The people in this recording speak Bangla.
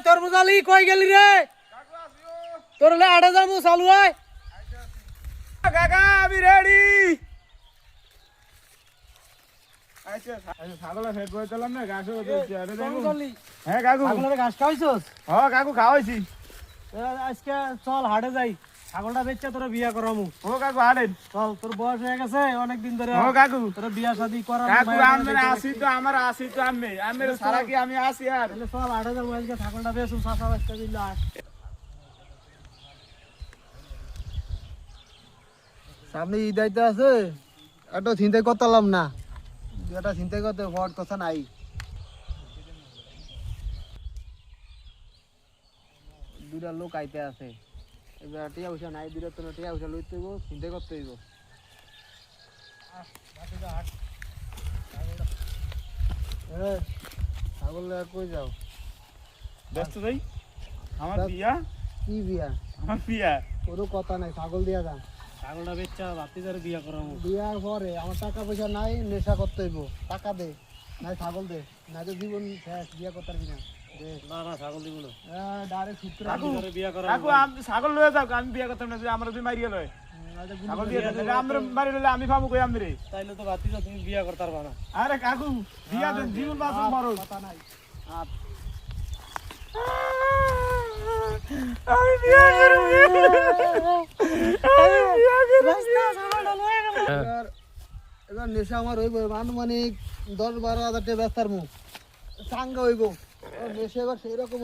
তরমুজ আলি কই গেলি রে? তোর লে আড়ে যামু চালু হয়। কাকা আমি রেডি। আচ্ছা ছাগলের ফেট বই দিলাম না ঘাসও দিচ্ছি আরে দেখো। হ্যাঁ কাকু ছাগলের ঘাস খাওয়াইছস? হ্যাঁ কাকু খাওয়াইছি। আজকে চল হাটে যাই, ছাগলটা বেচে তোরা বিয়া করামু। ও কাকু হাঁটেন। চল, তোর বয়স হয়ে গেছে অনেকদিন ধরে। ও কাকু তোরা বিয়া শাদি করার কাকু আমার আসি তো আমি আমার সারা কি আমি আসি আর চল হাটে যাবো আজকে, ছাগলটা বেচুম চাষা বাচ্চা দিল। সামনে ঈদ আইতে আছে, একটা চিন্তা করতাম না, এটা চিন্তা করতে হওয়ার কথা নাই। দুটা লোক আইতে আছে, এবার টিয়া পয়সা নাই, দুটা তো টিয়া পয়সা লইতে হইব, চিন্তা করতে হইব। ছাগল কই যাও? ব্যস্ত যাই আমার বিয়া। কি বিয়া? আমার বিয়া কোনো কথা নাই, ছাগল দিয়া যান। ছাগলটা বেচা ভাবতে ধরে বিয়া করামু। বিয়ার পরে আমার টাকা পয়সা নাই, নেশা করতে হইব, টাকা দে, নাই ছাগল দে, নাই তো জীবন শেষ, বিয়া করতে পারবি না। না না ছাগল দিব না। ডাইরেক্ট সূত্র কাকু বিয়া করা কাকু আমি ছাগল লয়ে যাও, আমি বিয়া করতাম না, আমরা দুই মারিয়ে লয় ছাগল দিয়ে আমরা মারি লইলে আমি পাবো কই আমরে। তাইলে তো ভাবতে তুমি বিয়া করতে পারবা না। আরে কাকু বিয়া দেন, জীবন বাঁচুন মরো। কথা নাই। আমি বিয়া করব। এবার নেশা আমার হইব আনুমানিক 10-12 হাজার টাকা ব্যস্তার মুখ চাঙ্গা হইব নেশা, এবার সেই রকম